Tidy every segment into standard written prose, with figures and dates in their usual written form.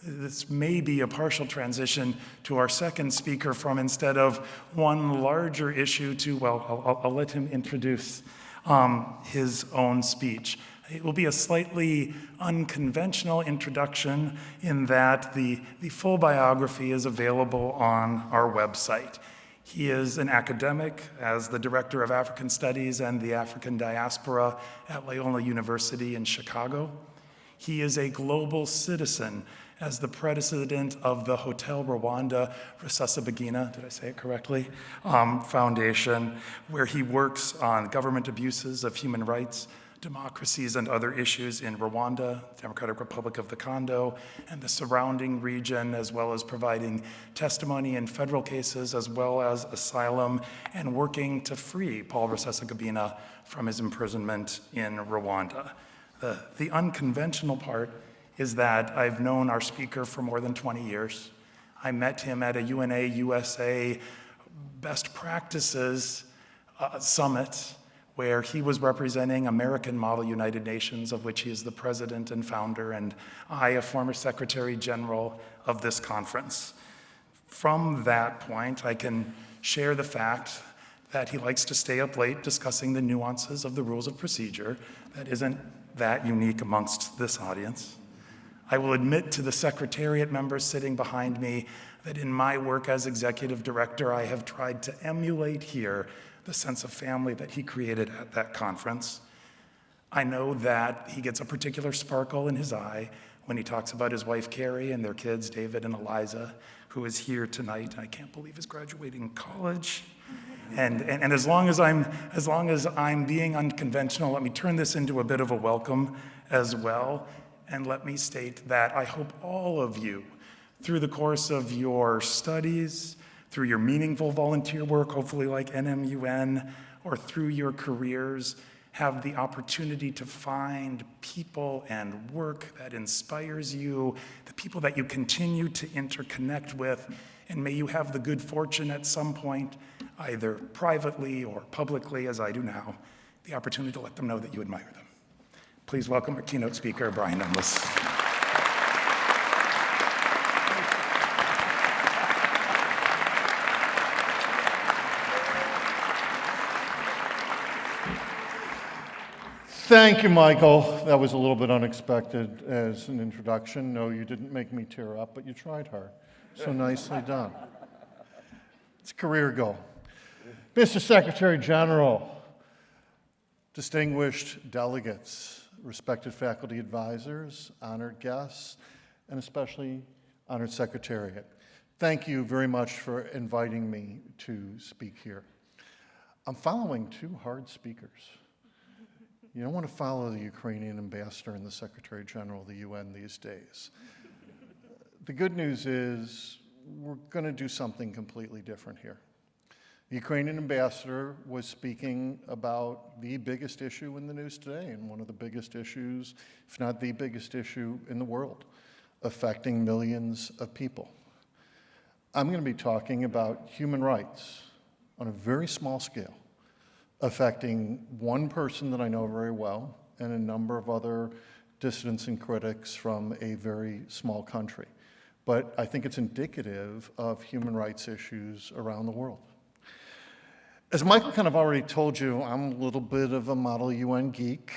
This may be a partial transition to our second speaker from instead of one larger issue to, well, I'll let him introduce his own speech. It will be a slightly unconventional introduction in that the full biography is available on our website. He is an academic as the Director of African Studies and the African Diaspora at Loyola University in Chicago. He is a global citizen as the president of the Hotel Rwanda Rusesabagina, did I say it correctly, Foundation, where he works on government abuses of human rights, democracies, and other issues in Rwanda, Democratic Republic of the Congo, and the surrounding region, as well as providing testimony in federal cases, as well as asylum, and working to free Paul Rusesabagina from his imprisonment in Rwanda. The unconventional part is that I've known our speaker for more than 20 years. I met him at a UNA USA Best Practices Summit where he was representing American Model United Nations, of which he is the president and founder, and I, a former Secretary General of this conference. From that point, I can share the fact that he likes to stay up late discussing the nuances of the rules of procedure. That isn't that unique amongst this audience. I will admit to the Secretariat members sitting behind me that in my work as executive director, I have tried to emulate here the sense of family that he created at that conference. I know that he gets a particular sparkle in his eye when he talks about his wife, Carrie, and their kids, David and Eliza, who is here tonight. I can't believe is graduating college. And as long as I'm being unconventional, let me turn this into a bit of a welcome as well. And let me state that I hope all of you, through the course of your studies, through your meaningful volunteer work, hopefully like NMUN, or through your careers, have the opportunity to find people and work that inspires you, the people that you continue to interconnect with, and may you have the good fortune at some point, either privately or publicly, as I do now, the opportunity to let them know that you admire them. Please welcome our keynote speaker, Brian Dunless. Thank you, Michael. That was a little bit unexpected as an introduction. No, you didn't make me tear up, but you tried hard. So nicely done. It's a career goal. Mr. Secretary General, distinguished delegates, respected faculty advisors, honored guests, and especially honored Secretariat. Thank you very much for inviting me to speak here. I'm following two hard speakers. You don't want to follow the Ukrainian ambassador and the Secretary General of the UN these days. The good news is we're going to do something completely different here. The Ukrainian ambassador was speaking about the biggest issue in the news today, and one of the biggest issues, if not the biggest issue in the world, affecting millions of people. I'm going to be talking about human rights on a very small scale, affecting one person that I know very well and a number of other dissidents and critics from a very small country. But I think it's indicative of human rights issues around the world. As Michael kind of already told you, I'm a little bit of a Model UN geek.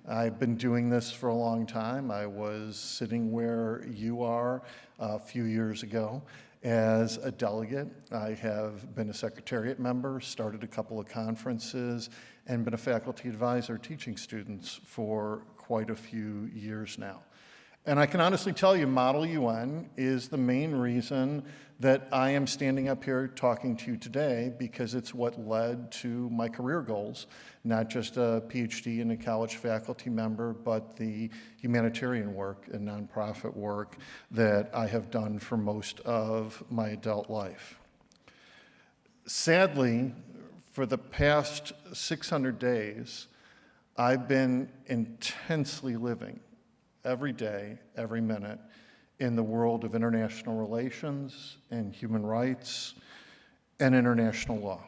I've been doing this for a long time. I was sitting where you are a few years ago as a delegate. I have been a Secretariat member, started a couple of conferences, and been a faculty advisor teaching students for quite a few years now. And I can honestly tell you, Model UN is the main reason that I am standing up here talking to you today, because it's what led to my career goals, not just a PhD and a college faculty member, but the humanitarian work and nonprofit work that I have done for most of my adult life. Sadly, for the past 600 days, I've been intensely living every day, every minute, in the world of international relations and human rights and international law.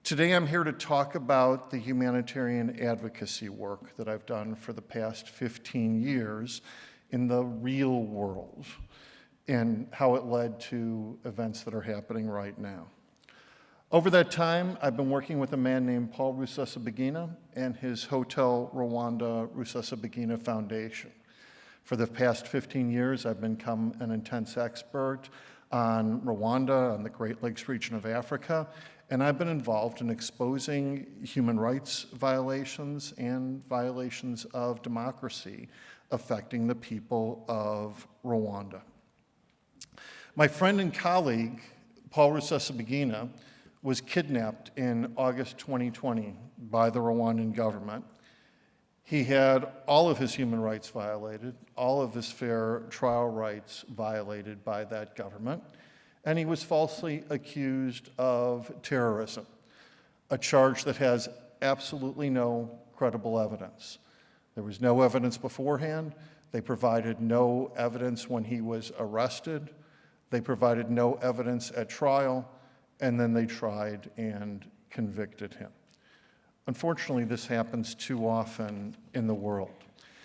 Today I'm here to talk about the humanitarian advocacy work that I've done for the past 15 years in the real world and how it led to events that are happening right now. Over that time, I've been working with a man named Paul Rusesabagina and his Hotel Rwanda Rusesabagina Foundation. For the past 15 years, I've become an intense expert on Rwanda, on the Great Lakes region of Africa, and I've been involved in exposing human rights violations and violations of democracy affecting the people of Rwanda. My friend and colleague, Paul Rusesabagina, was kidnapped in August 2020 by the Rwandan government. He had all of his human rights violated, all of his fair trial rights violated by that government, and he was falsely accused of terrorism, a charge that has absolutely no credible evidence. There was no evidence beforehand. They provided no evidence when he was arrested. They provided no evidence at trial, and then they tried and convicted him. Unfortunately, this happens too often in the world.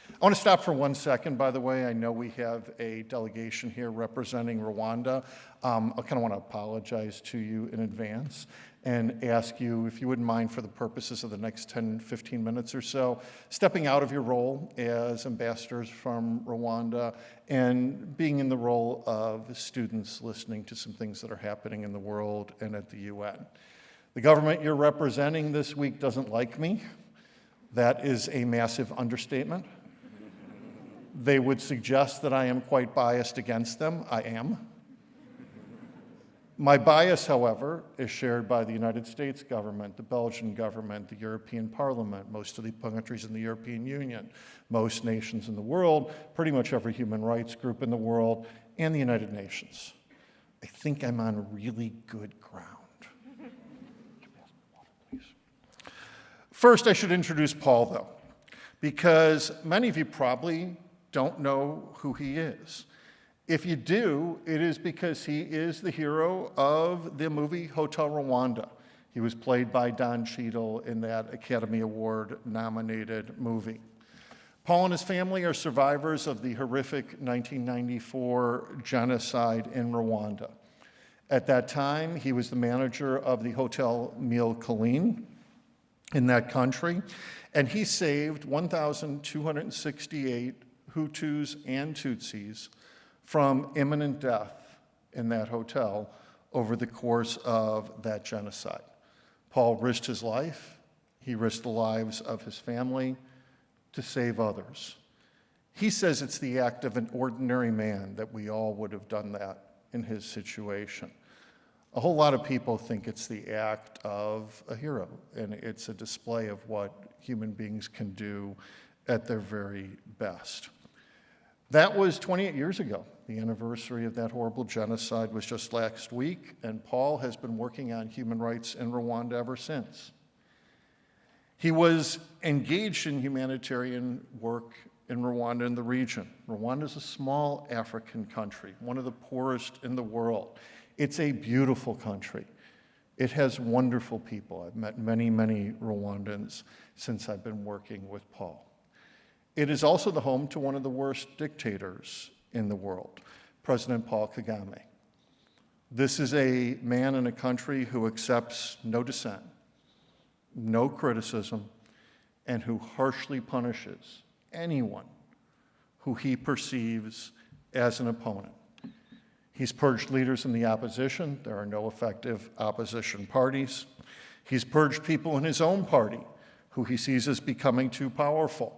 I want to stop for 1 second, by the way. I know we have a delegation here representing Rwanda. I kind of want to apologize to you in advance and ask you, if you wouldn't mind, for the purposes of the next 10, 15 minutes or so, stepping out of your role as ambassadors from Rwanda and being in the role of students listening to some things that are happening in the world and at the UN. The government you're representing this week doesn't like me. That is a massive understatement. They would suggest that I am quite biased against them. I am. My bias, however, is shared by the United States government, the Belgian government, the European Parliament, most of the countries in the European Union, most nations in the world, pretty much every human rights group in the world, and the United Nations. I think I'm on really good ground. First, I should introduce Paul, though, because many of you probably don't know who he is. If you do, it is because he is the hero of the movie Hotel Rwanda. He was played by Don Cheadle in that Academy Award-nominated movie. Paul and his family are survivors of the horrific 1994 genocide in Rwanda. At that time, he was the manager of the Hotel Mille Collines in that country, and he saved 1,268 Hutus and Tutsis from imminent death in that hotel over the course of that genocide. Paul risked his life. He risked the lives of his family to save others. He says it's the act of an ordinary man that we all would have done that in his situation. A whole lot of people think it's the act of a hero, and it's a display of what human beings can do at their very best. That was 28 years ago. The anniversary of that horrible genocide was just last week, and Paul has been working on human rights in Rwanda ever since. He was engaged in humanitarian work in Rwanda and the region. Rwanda is a small African country, one of the poorest in the world. It's a beautiful country. It has wonderful people. I've met many, many Rwandans since I've been working with Paul. It is also the home to one of the worst dictators in the world, President Paul Kagame. This is a man in a country who accepts no dissent, no criticism, and who harshly punishes anyone who he perceives as an opponent. He's purged leaders in the opposition. There are no effective opposition parties. He's purged people in his own party who he sees as becoming too powerful.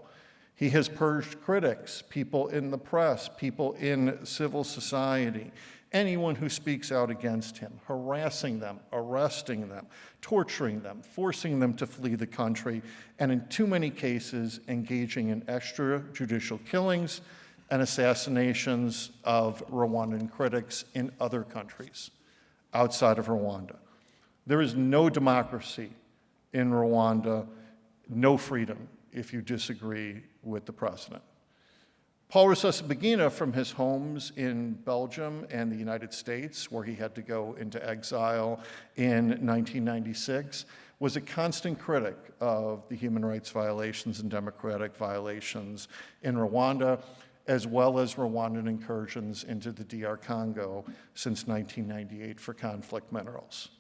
He has purged critics, people in the press, people in civil society, anyone who speaks out against him, harassing them, arresting them, torturing them, forcing them to flee the country, and in too many cases, engaging in extrajudicial killings and assassinations of Rwandan critics in other countries outside of Rwanda. There is no democracy in Rwanda, no freedom if you disagree with the president. Paul Rusesabagina, from his homes in Belgium and the United States, where he had to go into exile in 1996, was a constant critic of the human rights violations and democratic violations in Rwanda. as well as Rwandan incursions into the DR Congo since 1998 for conflict minerals.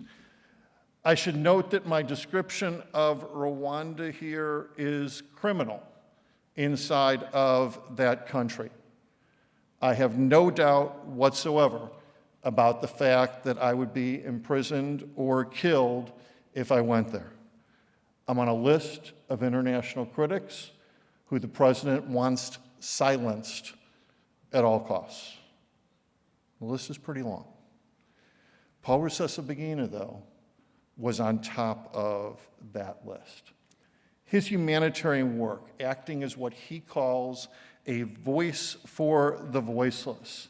I should note that my description of Rwanda here is criminal inside of that country. I have no doubt whatsoever about the fact that I would be imprisoned or killed if I went there. I'm on a list of international critics who the president wants silenced at all costs. The list is pretty long. Paul Rusesabagina, though, was on top of that list. His humanitarian work, acting as what he calls a voice for the voiceless,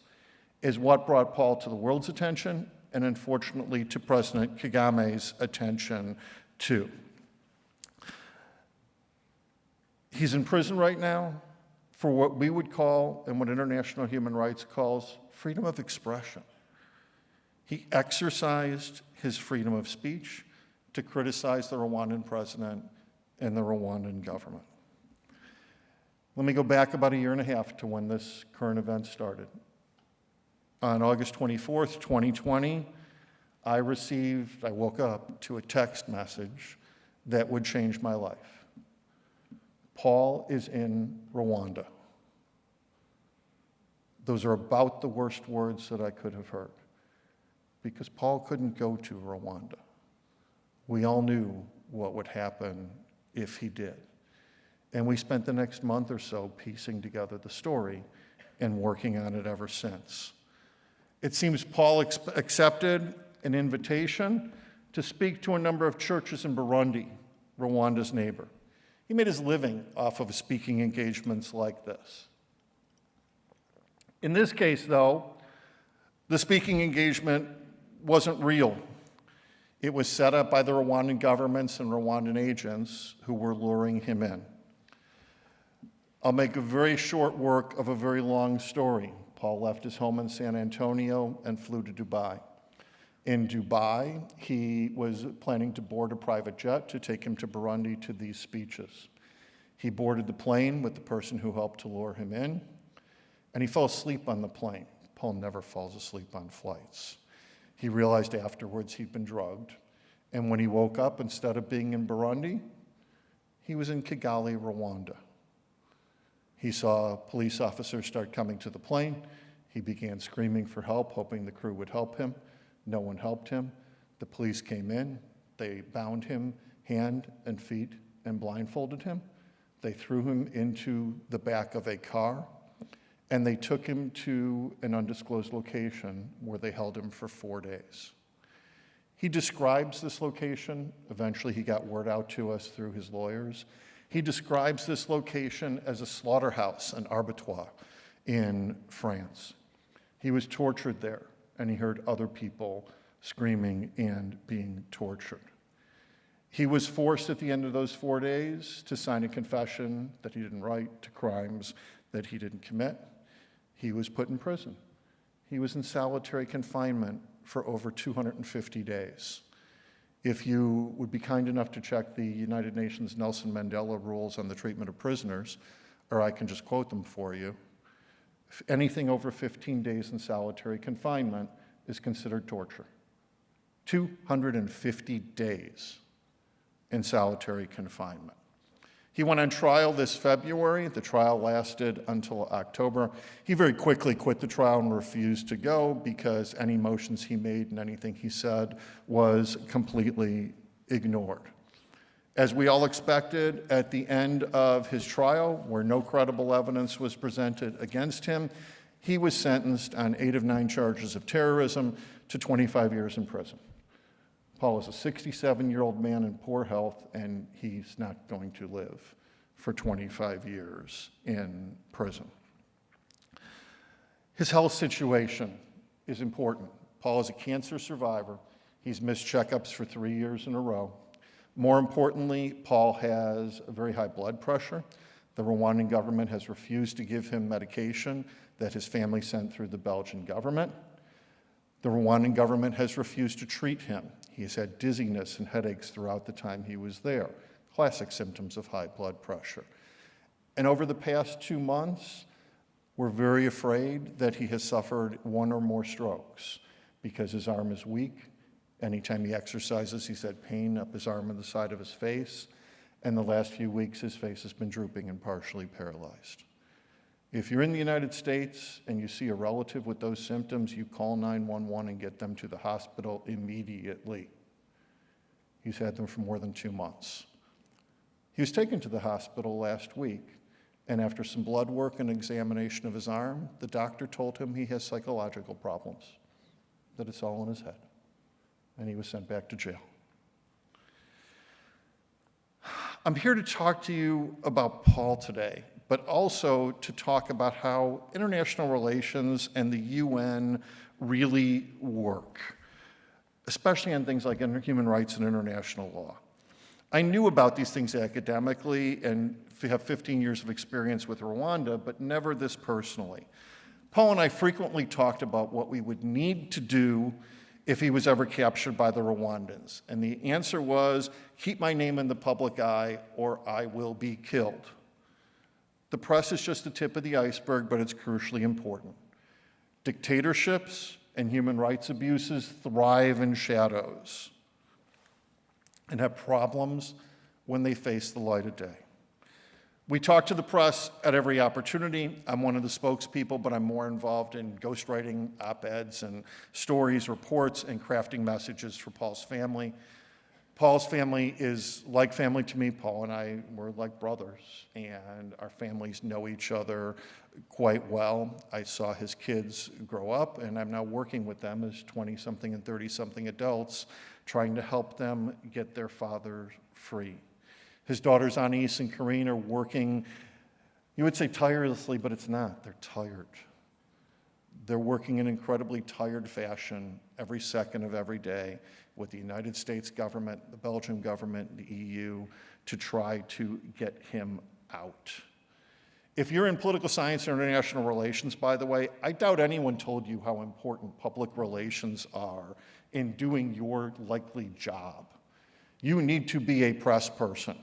is what brought Paul to the world's attention and unfortunately to President Kagame's attention too. He's in prison right now for what we would call, and what international human rights calls, freedom of expression. He exercised his freedom of speech to criticize the Rwandan president and the Rwandan government. Let me go back about a year and a half to when this current event started. On August 24th, 2020, I woke up to a text message that would change my life. Paul is in Rwanda. Those are about the worst words that I could have heard, because Paul couldn't go to Rwanda. We all knew what would happen if he did. And we spent the next month or so piecing together the story and working on it ever since. It seems Paul accepted an invitation to speak to a number of churches in Burundi, Rwanda's neighbor. He made his living off of speaking engagements like this. In this case, though, the speaking engagement wasn't real. It was set up by the Rwandan governments and Rwandan agents who were luring him in. I'll make a very short work of a very long story. Paul left his home in San Antonio and flew to Dubai. In Dubai, he was planning to board a private jet to take him to Burundi to these speeches. He boarded the plane with the person who helped to lure him in, and he fell asleep on the plane. Paul never falls asleep on flights. He realized afterwards he'd been drugged, and when he woke up, instead of being in Burundi, he was in Kigali, Rwanda. He saw police officers start coming to the plane. He began screaming for help, hoping the crew would help him. No one helped him. The police came in. They bound him hand and feet and blindfolded him. They threw him into the back of a car, and they took him to an undisclosed location where they held him for 4 days. He describes this location. Eventually, he got word out to us through his lawyers. He describes this location as a slaughterhouse, an abattoir in France. He was tortured there, and he heard other people screaming and being tortured. He was forced at the end of those 4 days to sign a confession that he didn't write to crimes that he didn't commit. He was put in prison. He was in solitary confinement for over 250 days. If you would be kind enough to check the United Nations Nelson Mandela rules on the treatment of prisoners, or I can just quote them for you, if anything over 15 days in solitary confinement is considered torture. 250 days in solitary confinement. He went on trial this February. The trial lasted until October. He very quickly quit the trial and refused to go because any motions he made and anything he said was completely ignored. As we all expected, at the end of his trial, where no credible evidence was presented against him, he was sentenced on 8 of 9 charges of terrorism to 25 years in prison. Paul is a 67-year-old man in poor health, and he's not going to live for 25 years in prison. His health situation is important. Paul is a cancer survivor. He's missed checkups for 3 years in a row. More importantly, Paul has a very high blood pressure. The Rwandan government has refused to give him medication that his family sent through the Belgian government. The Rwandan government has refused to treat him. He has had dizziness and headaches throughout the time he was there, classic symptoms of high blood pressure. And over the past 2 months, We're very afraid that he has suffered one or more strokes because his arm is weak. Anytime he exercises, he's had pain up his arm and the side of his face. And the last few weeks, his face has been drooping and partially paralyzed. If you're in the United States and you see a relative with those symptoms, you call 911 and get them to the hospital immediately. He's had them for more than 2 months. He was taken to the hospital last week, and after some blood work and examination of his arm, the doctor told him he has psychological problems, that it's all in his head, and he was sent back to jail. I'm here to talk to you about Paul today, but also to talk about how international relations and the UN really work, especially on things like human rights and international law. I knew about these things academically and have 15 years of experience with Rwanda, but never this personally. Paul and I frequently talked about what we would need to do if he was ever captured by the Rwandans. And the answer was, keep my name in the public eye or I will be killed. The press is just the tip of the iceberg, but it's crucially important. Dictatorships and human rights abuses thrive in shadows and have problems when they face the light of day. We talk to the press at every opportunity. I'm one of the spokespeople, but I'm more involved in ghostwriting op-eds and stories, reports, and crafting messages for Paul's family. Paul's family is like family to me. Paul and I were like brothers, and our families know each other quite well. I saw his kids grow up, and I'm now working with them as 20-something and 30-something adults, trying to help them get their father free. His daughters, Anis and Karine, are working, you would say tirelessly, but it's not. They're tired. They're working in incredibly tired fashion every second of every day with the United States government, the Belgian government, the EU, to try to get him out. If you're in political science or international relations, by the way, I doubt anyone told you how important public relations are in doing your likely job. You need to be a press person.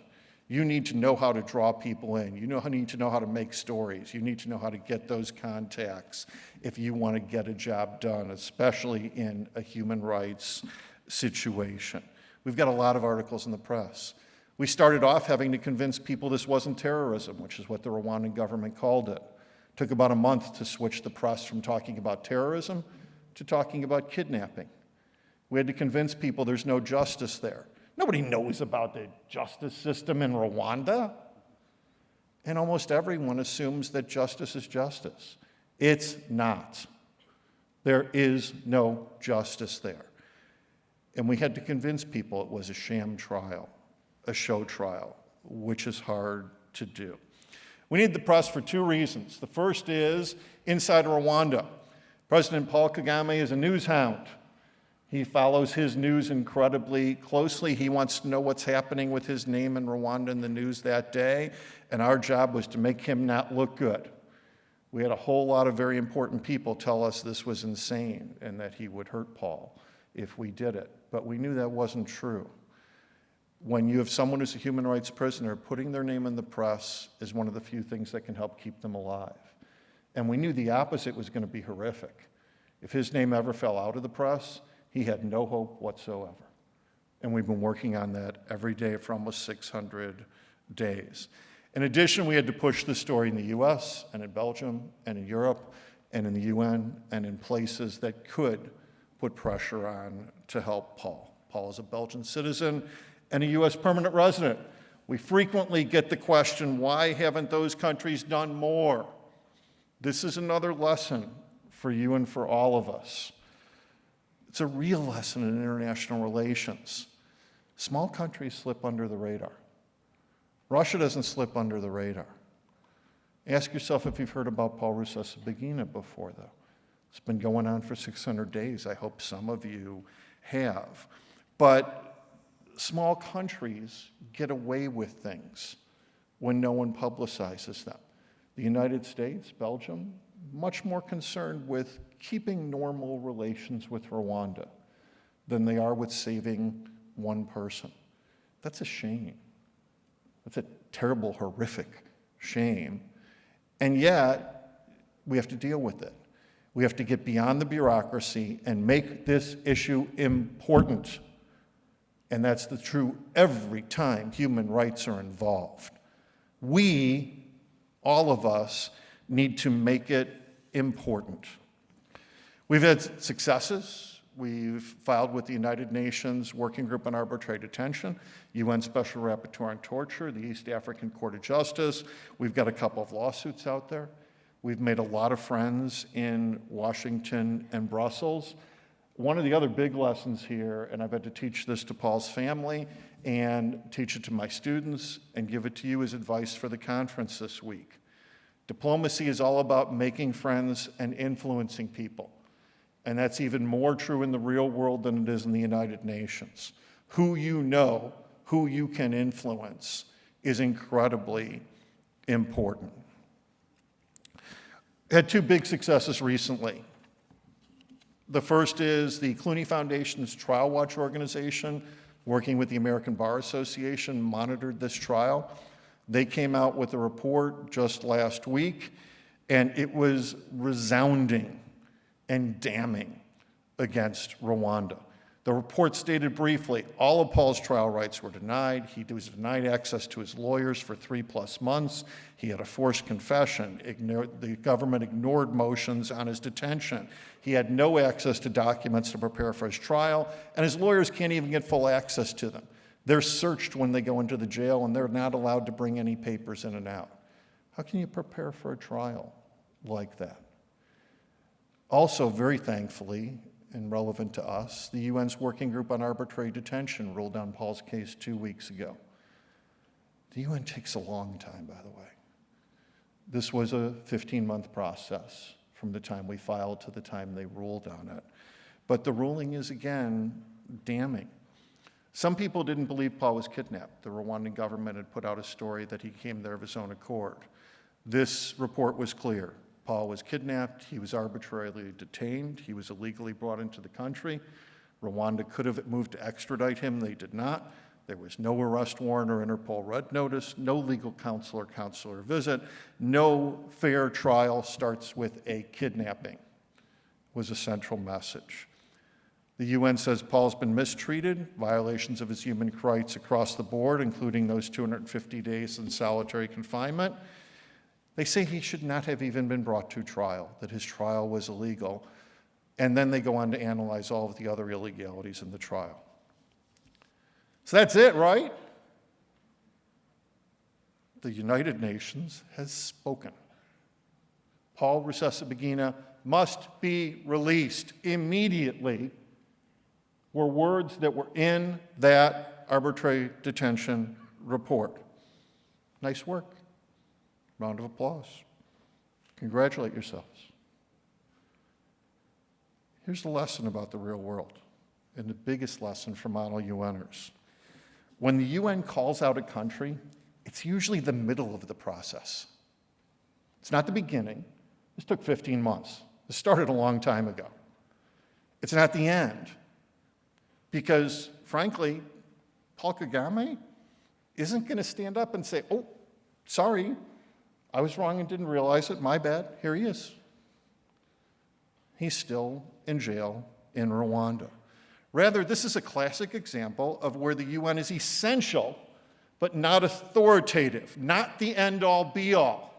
You need to know how to draw people in. You need to know how to make stories. You need to know how to get those contacts if you want to get a job done, especially in a human rights situation. We've got a lot of articles in the press. We started off having to convince people this wasn't terrorism, which is what the Rwandan government called it. It took about a month to switch the press from talking about terrorism to talking about kidnapping. We had to convince people there's no justice there. Nobody knows about the justice system in Rwanda. And almost everyone assumes that justice is justice. It's not. There is no justice there. And we had to convince people it was a sham trial, a show trial, which is hard to do. We need the press for 2 reasons. The first is, inside Rwanda, President Paul Kagame is a news hound. He follows his news incredibly closely. He wants to know what's happening with his name in Rwanda in the news that day, and our job was to make him not look good. We had a whole lot of very important people tell us this was insane and that he would hurt Paul if we did it, but we knew that wasn't true. When you have someone who's a human rights prisoner, putting their name in the press is one of the few things that can help keep them alive. And we knew the opposite was going to be horrific. If his name ever fell out of the press, he had no hope whatsoever. And we've been working on that every day for almost 600 days. In addition, we had to push the story in the US and in Belgium and in Europe and in the UN and in places that could put pressure on to help Paul. Paul is a Belgian citizen and a US permanent resident. We frequently get the question, why haven't those countries done more? This is another lesson for you and for all of us. It's a real lesson in international relations. Small countries slip under the radar. Russia doesn't slip under the radar. Ask yourself if you've heard about Paul Rusesabagina before, though. It's been going on for 600 days. I hope some of you have. But small countries get away with things when no one publicizes them. The United States, Belgium, much more concerned with keeping normal relations with Rwanda than they are with saving one person. That's a shame. That's a terrible, horrific shame. And yet, we have to deal with it. We have to get beyond the bureaucracy and make this issue important. And that's the true every time human rights are involved. We, all of us, need to make it important. We've had successes. We've filed with the United Nations Working Group on Arbitrary Detention, UN Special Rapporteur on Torture, the East African Court of Justice. We've got a couple of lawsuits out there. We've made a lot of friends in Washington and Brussels. One of the other big lessons here, and I've had to teach this to Paul's family and teach it to my students and give it to you as advice for the conference this week. Diplomacy is all about making friends and influencing people. And that's even more true in the real world than it is in the United Nations. Who you know, who you can influence is incredibly important. Had two big successes recently. The first is the Clooney Foundation's Trial Watch organization, working with the American Bar Association, monitored this trial. They came out with a report just last week, and it was resounding and damning against Rwanda. The report stated briefly, all of Paul's trial rights were denied. He was denied access to his lawyers for 3+ months. He had a forced confession. The government ignored motions on his detention. He had no access to documents to prepare for his trial, and his lawyers can't even get full access to them. They're searched when they go into the jail, and they're not allowed to bring any papers in and out. How can you prepare for a trial like that? Also, very thankfully, and relevant to us, the UN's Working Group on Arbitrary Detention ruled on Paul's case 2 weeks ago. The UN takes a long time, by the way. This was a 15-month process from the time we filed to the time they ruled on it. But the ruling is, again, damning. Some people didn't believe Paul was kidnapped. The Rwandan government had put out a story that he came there of his own accord. This report was clear. Paul was kidnapped, he was arbitrarily detained, he was illegally brought into the country. Rwanda could have moved to extradite him, they did not. There was no arrest warrant or Interpol red notice, no legal counsel or counselor visit, no fair trial starts with a kidnapping, was a central message. The UN says Paul's been mistreated, violations of his human rights across the board, including those 250 days in solitary confinement. They say he should not have even been brought to trial, that his trial was illegal, and then they go on to analyze all of the other illegalities in the trial. So that's it, right? The United Nations has spoken. Paul Rusesabagina must be released immediately were words that were in that arbitrary detention report. Nice work. Round of applause. Congratulate yourselves. Here's the lesson about the real world, and the biggest lesson for model UNers. When the UN calls out a country, it's usually the middle of the process. It's not the beginning. This took 15 months. This started a long time ago. It's not the end, because frankly, Paul Kagame isn't going to stand up and say, oh, sorry, I was wrong and didn't realize it, my bad, here he is. He's still in jail in Rwanda. Rather, this is a classic example of where the UN is essential, but not authoritative, not the end-all, be-all.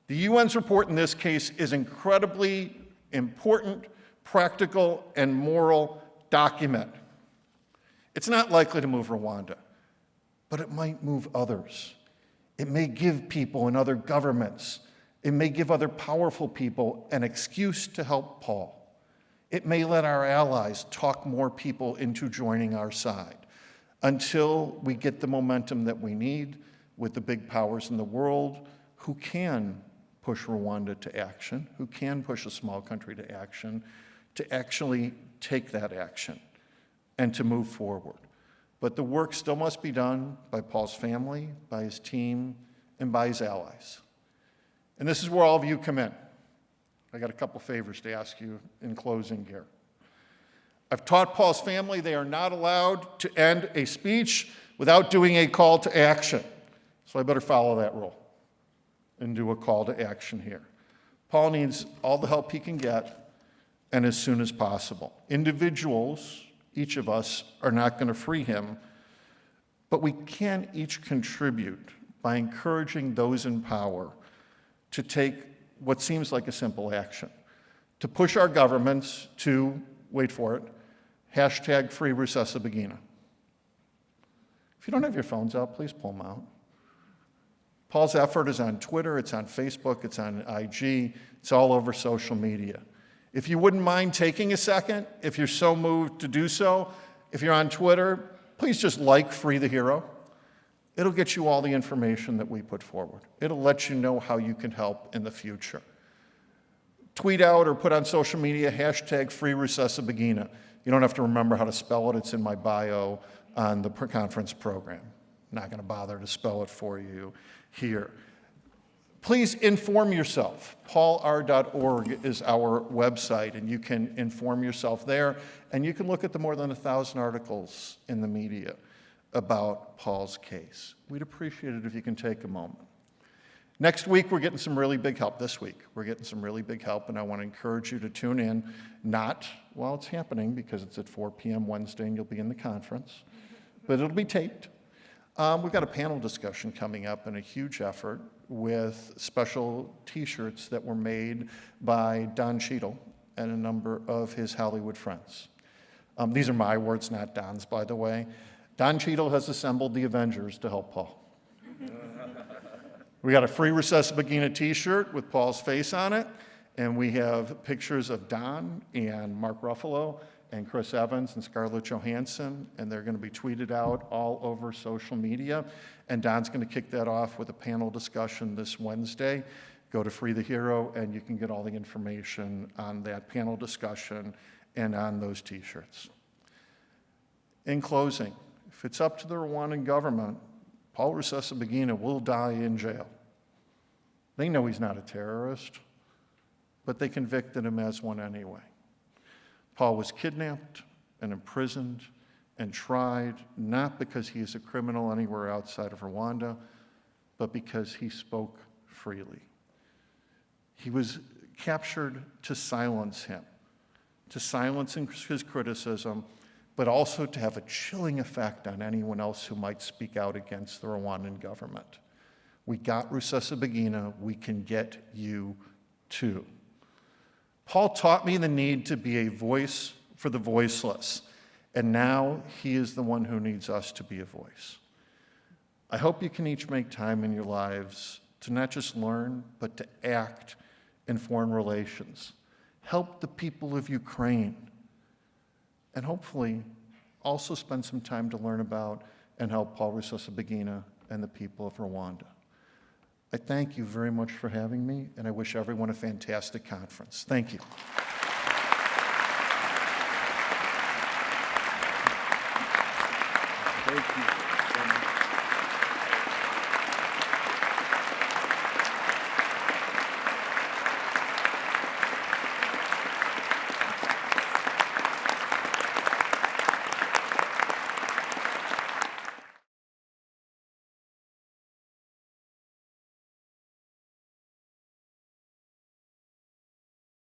The UN's report in this case is incredibly important, practical, and moral document. It's not likely to move Rwanda, but it might move others. It may give people in other governments, it may give other powerful people an excuse to help Paul. It may let our allies talk more people into joining our side until we get the momentum that we need with the big powers in the world who can push Rwanda to action, who can push a small country to action, to actually take that action and to move forward. But the work still must be done by Paul's family, by his team, and by his allies. And this is where all of you come in. I got a couple favors to ask you in closing here. I've taught Paul's family they are not allowed to end a speech without doing a call to action. So I better follow that rule and do a call to action here. Paul needs all the help he can get and as soon as possible. Individuals, each of us, are not going to free him, but we can each contribute by encouraging those in power to take what seems like a simple action, to push our governments to, wait for it, hashtag free Rusesabagina. If you don't have your phones out, please pull them out. Paul's effort is on Twitter, it's on Facebook, it's on IG, it's all over social media. If you wouldn't mind taking a second, if you're so moved to do so, if you're on Twitter, please just like Free the Hero. It'll get you all the information that we put forward. It'll let you know how you can help in the future. Tweet out or put on social media, hashtag free Rusesabagina. You don't have to remember how to spell it. It's in my bio on the conference program. I'm not going to bother to spell it for you here. Please inform yourself. paulr.org is our website, and you can inform yourself there, and you can look at the more than 1,000 articles in the media about Paul's case. We'd appreciate it if you can take a moment. Next week, we're getting some really big help. This week, we're getting some really big help, and I want to encourage you to tune in, not while it's happening, because it's at 4 p.m. Wednesday, and you'll be in the conference, but it'll be taped. We've got a panel discussion coming up and a huge effort with special T-shirts that were made by Don Cheadle and a number of his Hollywood friends. These are my words, not Don's, by the way. Don Cheadle has assembled the Avengers to help Paul. We got a free Rusesabagina T-shirt with Paul's face on it, and we have pictures of Don and Mark Ruffalo and Chris Evans and Scarlett Johansson, and they're going to be tweeted out all over social media. And Don's going to kick that off with a panel discussion this Wednesday. Go to Free the Hero, and you can get all the information on that panel discussion and on those T-shirts. In closing, if it's up to the Rwandan government, Paul Rusesabagina will die in jail. They know he's not a terrorist, but they convicted him as one anyway. Paul was kidnapped and imprisoned and tried, not because he is a criminal anywhere outside of Rwanda, but because he spoke freely. He was captured to silence him, to silence his criticism, but also to have a chilling effect on anyone else who might speak out against the Rwandan government. We got Rusesabagina, we can get you too. Paul taught me the need to be a voice for the voiceless, and now he is the one who needs us to be a voice. I hope you can each make time in your lives to not just learn, but to act in foreign relations. Help the people of Ukraine, and hopefully also spend some time to learn about and help Paul Rusesabagina and the people of Rwanda. I thank you very much for having me, and I wish everyone a fantastic conference. Thank you. Thank you.